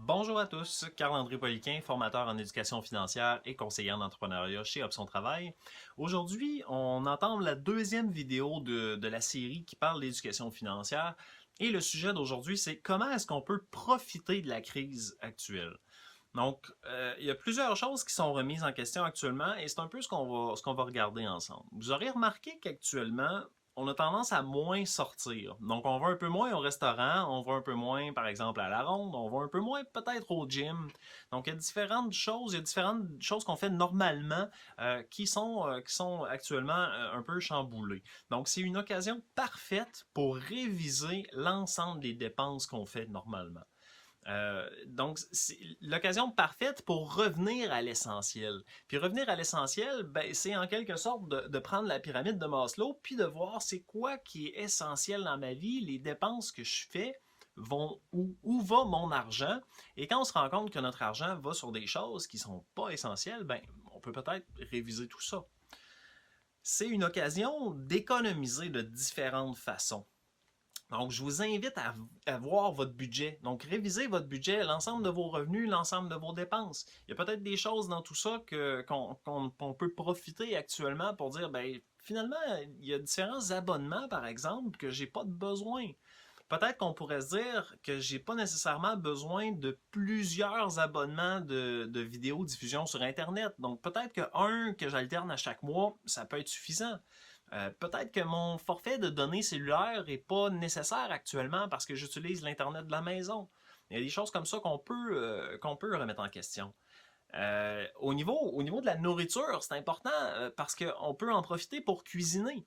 Bonjour à tous, Carl-André Poliquin, formateur en éducation financière et conseiller en entrepreneuriat chez Option Travail. Aujourd'hui, on entame la deuxième vidéo de la série qui parle d'éducation financière et le sujet d'aujourd'hui, c'est comment est-ce qu'on peut profiter de la crise actuelle. Donc, il y a plusieurs choses qui sont remises en question actuellement et c'est un peu ce qu'on va regarder ensemble. Vous aurez remarqué qu'actuellement, on a tendance à moins sortir. Donc, on va un peu moins au restaurant, on va un peu moins, par exemple, à la ronde, on va un peu moins peut-être au gym. Donc, il y a différentes choses qu'on fait normalement qui sont actuellement un peu chamboulées. Donc, c'est une occasion parfaite pour réviser l'ensemble des dépenses qu'on fait normalement. Donc, c'est l'occasion parfaite pour revenir à l'essentiel. Puis revenir à l'essentiel, ben, c'est en quelque sorte de prendre la pyramide de Maslow, puis de voir c'est quoi qui est essentiel dans ma vie, les dépenses que je fais vont où va mon argent. Et quand on se rend compte que notre argent va sur des choses qui sont pas essentielles, ben, on peut peut-être réviser tout ça. C'est une occasion d'économiser de différentes façons. Donc, je vous invite à voir votre budget. Donc, révisez votre budget, l'ensemble de vos revenus, l'ensemble de vos dépenses. Il y a peut-être des choses dans tout ça qu'on peut profiter actuellement pour dire, ben, finalement, il y a différents abonnements, par exemple, que j'ai pas de besoin. Peut-être qu'on pourrait se dire que j'ai pas nécessairement besoin de plusieurs abonnements de vidéodiffusion sur Internet. Donc, peut-être qu'un que j'alterne à chaque mois, ça peut être suffisant. Peut-être que mon forfait de données cellulaires n'est pas nécessaire actuellement parce que j'utilise l'Internet de la maison. Il y a des choses comme ça qu'on peut remettre en question. Au niveau de la nourriture, c'est important parce qu'on peut en profiter pour cuisiner.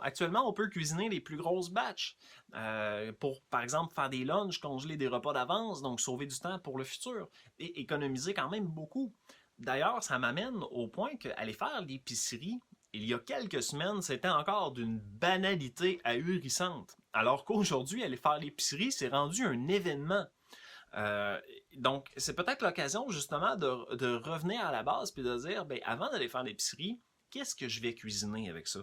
Actuellement, on peut cuisiner les plus grosses batches pour, par exemple, faire des lunchs, congeler des repas d'avance, donc sauver du temps pour le futur et économiser quand même beaucoup. D'ailleurs, ça m'amène au point qu'aller faire l'épicerie, il y a quelques semaines, c'était encore d'une banalité ahurissante. Alors qu'aujourd'hui, aller faire l'épicerie, c'est rendu un événement. Euh, donc, c'est peut-être l'occasion justement de revenir à la base puis de dire, ben, avant d'aller faire l'épicerie, qu'est-ce que je vais cuisiner avec ça?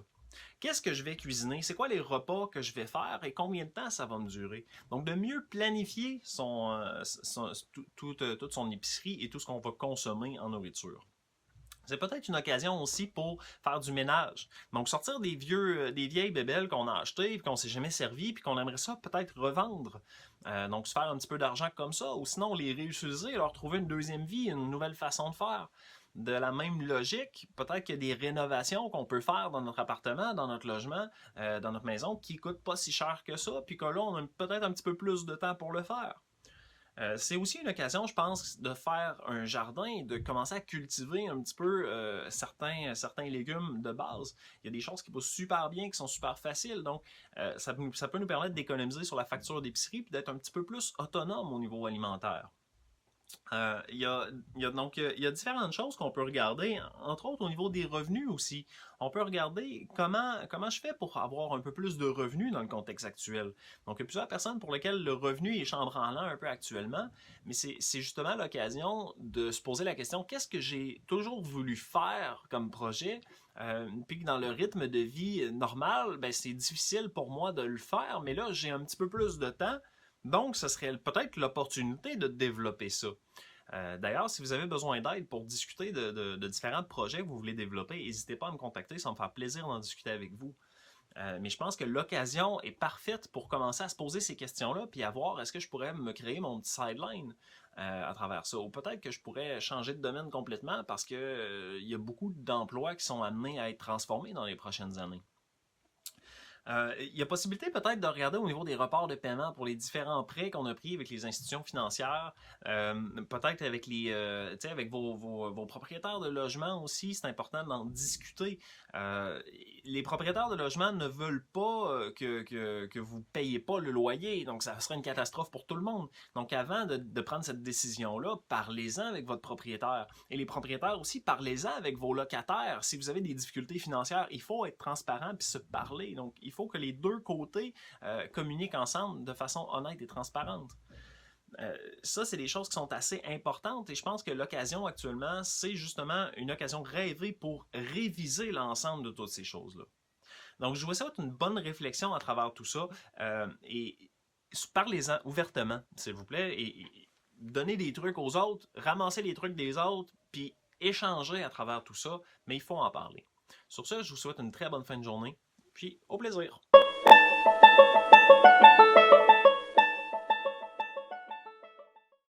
Qu'est-ce que je vais cuisiner? C'est quoi les repas que je vais faire et combien de temps ça va me durer? Donc, de mieux planifier toute son épicerie et tout ce qu'on va consommer en nourriture. C'est peut-être une occasion aussi pour faire du ménage. Donc, sortir des vieilles bébelles qu'on a achetées, puis qu'on s'est jamais servi, puis qu'on aimerait ça peut-être revendre. Donc, se faire un petit peu d'argent comme ça, ou sinon les réutiliser, leur trouver une deuxième vie, une nouvelle façon de faire. De la même logique, peut-être qu'il y a des rénovations qu'on peut faire dans notre appartement, dans notre logement, dans notre maison, qui ne coûtent pas si cher que ça, puis que là, on a peut-être un petit peu plus de temps pour le faire. C'est aussi une occasion, je pense, de faire un jardin et de commencer à cultiver un petit peu certains légumes de base. Il y a des choses qui poussent super bien, qui sont super faciles, donc ça peut nous permettre d'économiser sur la facture d'épicerie et d'être un petit peu plus autonome au niveau alimentaire. Il y a différentes choses qu'on peut regarder, entre autres au niveau des revenus aussi. On peut regarder comment je fais pour avoir un peu plus de revenus dans le contexte actuel. Donc, il y a plusieurs personnes pour lesquelles le revenu est chambranlant un peu actuellement, mais c'est justement l'occasion de se poser la question, qu'est-ce que j'ai toujours voulu faire comme projet, puis que dans le rythme de vie normal, ben, c'est difficile pour moi de le faire, mais là, j'ai un petit peu plus de temps, donc ce serait peut-être l'opportunité de développer ça. D'ailleurs, si vous avez besoin d'aide pour discuter de différents projets que vous voulez développer, n'hésitez pas à me contacter, ça va me faire plaisir d'en discuter avec vous. Mais je pense que l'occasion est parfaite pour commencer à se poser ces questions-là, puis à voir est-ce que je pourrais me créer mon petit sideline à travers ça. Ou peut-être que je pourrais changer de domaine complètement parce que il y a beaucoup d'emplois qui sont amenés à être transformés dans les prochaines années. Il y a possibilité peut-être de regarder au niveau des reports de paiement pour les différents prêts qu'on a pris avec les institutions financières, peut-être avec avec vos propriétaires de logement aussi, c'est important d'en discuter. Les propriétaires de logement ne veulent pas que vous ne payiez pas le loyer, donc ça serait une catastrophe pour tout le monde. Donc avant de prendre cette décision-là, parlez-en avec votre propriétaire. Et les propriétaires aussi, parlez-en avec vos locataires. Si vous avez des difficultés financières, il faut être transparent puis se parler. Donc il faut que les deux côtés communiquent ensemble de façon honnête et transparente. Ça, c'est des choses qui sont assez importantes et je pense que l'occasion actuellement, c'est justement une occasion rêvée pour réviser l'ensemble de toutes ces choses-là. Donc, je vous souhaite une bonne réflexion à travers tout ça et parlez-en ouvertement, s'il vous plaît, et donner des trucs aux autres, ramasser les trucs des autres, puis échanger à travers tout ça, mais il faut en parler. Sur ce, je vous souhaite une très bonne fin de journée, puis au plaisir!